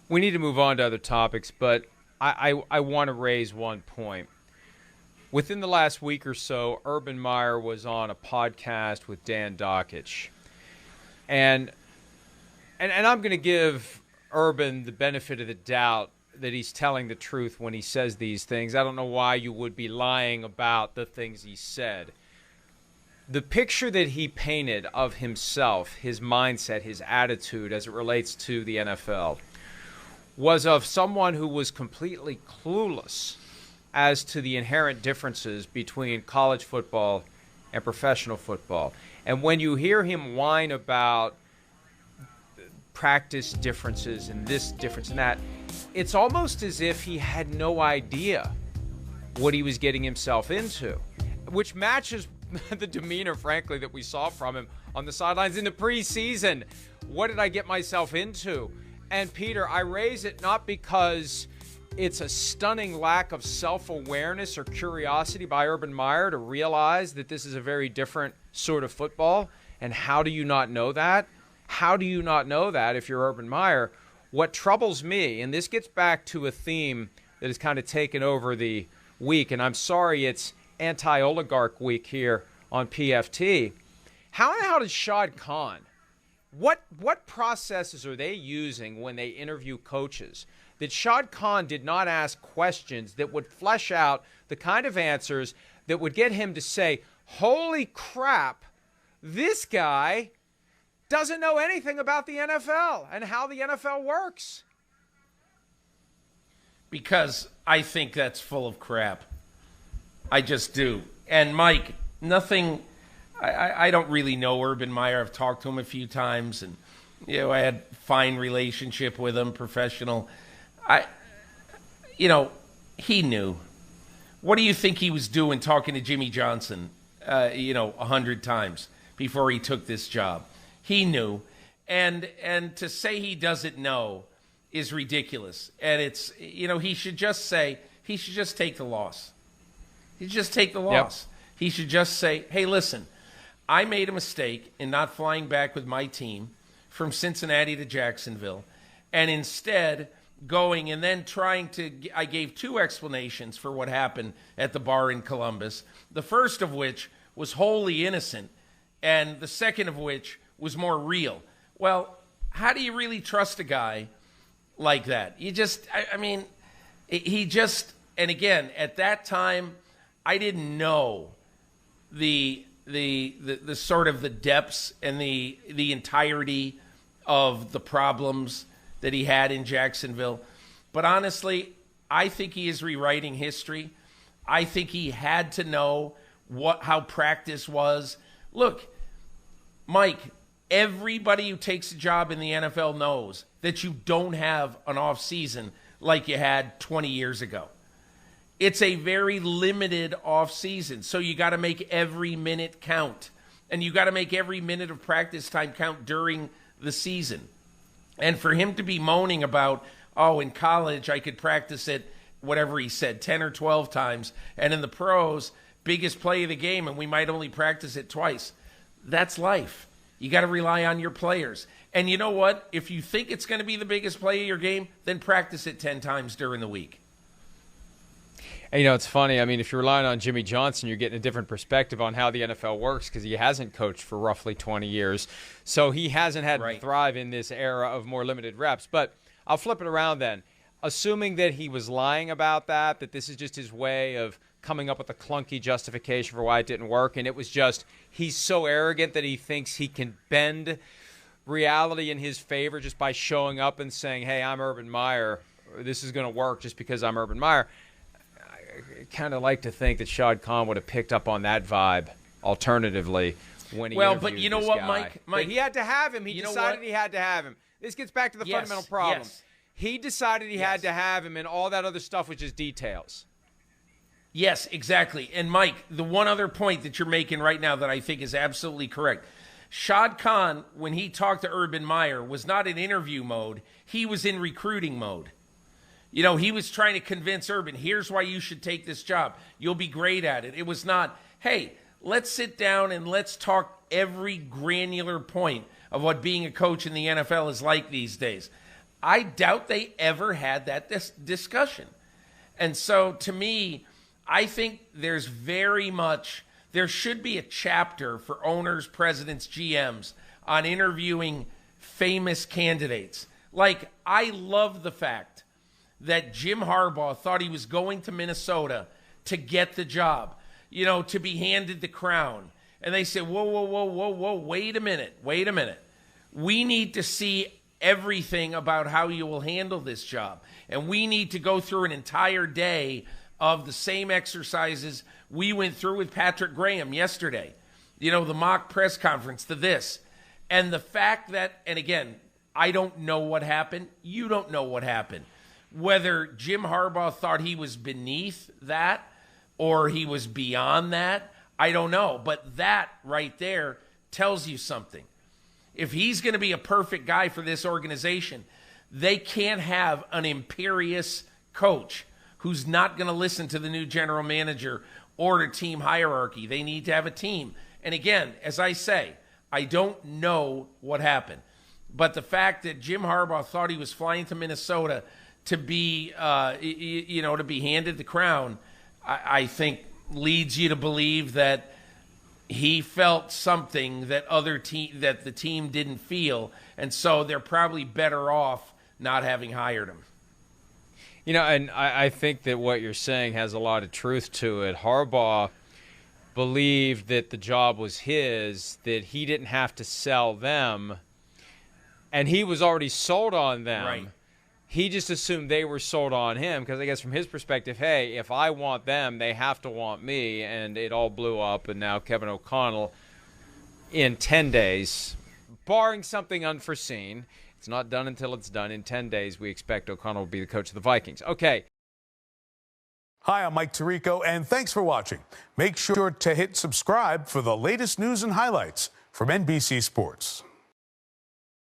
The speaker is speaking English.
We need to move on to other topics, but I want to raise one point. Within the last week or so, Urban Meyer was on a podcast with Dan Dockich. And I'm going to give Urban the benefit of the doubt that he's telling the truth when he says these things. I don't know why you would be lying about the things he said. The picture that he painted of himself, his mindset, his attitude as it relates to the NFL, was of someone who was completely clueless as to the inherent differences between college football and professional football. And when you hear him whine about practice differences and this difference and that, it's almost as if he had no idea what he was getting himself into, which matches the demeanor, frankly, that we saw from him on the sidelines in the preseason. What did I get myself into? And Peter, I raise it not because it's a stunning lack of self-awareness or curiosity by Urban Meyer to realize that this is a very different sort of football. And how do you not know that? How do you not know that if you're Urban Meyer? What troubles me, and this gets back to a theme that has kind of taken over the week, and I'm sorry it's anti-oligarch week here on PFT. How does Shad Khan, what processes are they using when they interview coaches that Shad Khan did not ask questions that would flesh out the kind of answers that would get him to say, holy crap, this guy doesn't know anything about the NFL and how the NFL works? Because I think that's full of crap. I just do. And Mike, nothing, I don't really know Urban Meyer. I've talked to him a few times, and I had a fine relationship with him, professional. He knew. What do you think he was doing talking to Jimmy Johnson, 100 times before he took this job? He knew. And to say he doesn't know is ridiculous. And it's, he should just take the loss. He should just take the loss. Yep. He should just say, hey, listen, I made a mistake in not flying back with my team from Cincinnati to Jacksonville, and instead going and then I gave two explanations for what happened at the bar in Columbus, the first of which was wholly innocent, and the second of which was more real. Well, how do you really trust a guy like that? He just, and again, at that time, I didn't know the sort of the depths and the entirety of the problems that he had in Jacksonville. But honestly, I think he is rewriting history. I think he had to know how practice was. Look, Mike, everybody who takes a job in the NFL knows that you don't have an off season like you had 20 years ago. It's a very limited off season, so you got to make every minute count, and you got to make every minute of practice time count during the season. And for him to be moaning about, in college I could practice it, whatever he said, 10 or 12 times, and in the pros, biggest play of the game, and we might only practice it twice. That's life. You got to rely on your players. And you know what? If you think it's going to be the biggest play of your game, then practice it 10 times during the week. And, it's funny. I mean, if you're relying on Jimmy Johnson, you're getting a different perspective on how the NFL works because he hasn't coached for roughly 20 years. So he hasn't had to thrive in this era of more limited reps. But I'll flip it around then. Assuming that he was lying about that this is just his way of coming up with a clunky justification for why it didn't work, and it was just he's so arrogant that he thinks he can bend reality in his favor just by showing up and saying, hey, I'm Urban Meyer. This is going to work just because I'm Urban Meyer. I kind of like to think that Shad Khan would have picked up on that vibe alternatively when he interviewed but you know this what, guy. Mike? But he had to have him. He decided he had to have him. This gets back to the fundamental problem. Yes. He decided he had to have him, and all that other stuff was just details. Yes, exactly. And Mike, the one other point that you're making right now that I think is absolutely correct. Shad Khan, when he talked to Urban Meyer, was not in interview mode. He was in recruiting mode. He was trying to convince Urban, here's why you should take this job. You'll be great at it. It was not, hey, let's sit down and let's talk every granular point of what being a coach in the NFL is like these days. I doubt they ever had that discussion. And so to me, I think there should be a chapter for owners, presidents, GMs on interviewing famous candidates. Like, I love the fact that Jim Harbaugh thought he was going to Minnesota to get the job, to be handed the crown. And they said, whoa, wait a minute. We need to see everything about how you will handle this job. And we need to go through an entire day of the same exercises we went through with Patrick Graham yesterday. The mock press conference, to this. And the fact that, and again, I don't know what happened. You don't know what happened. Whether Jim Harbaugh thought he was beneath that or he was beyond that, I don't know. But that right there tells you something. If he's going to be a perfect guy for this organization, they can't have an imperious coach who's not going to listen to the new general manager or the team hierarchy. They need to have a team. And again, as I say, I don't know what happened. But the fact that Jim Harbaugh thought he was flying to Minnesota to be, to be handed the crown, I think leads you to believe that he felt something that that the team didn't feel, and so they're probably better off not having hired him. And I think that what you're saying has a lot of truth to it. Harbaugh believed that the job was his, that he didn't have to sell them, and he was already sold on them. Right. He just assumed they were sold on him because I guess from his perspective, hey, if I want them, they have to want me, and it all blew up, and now Kevin O'Connell in 10 days, barring something unforeseen, it's not done until it's done. In 10 days, we expect O'Connell will be the coach of the Vikings. Okay. Hi, I'm Mike Tirico, and thanks for watching. Make sure to hit subscribe for the latest news and highlights from NBC Sports.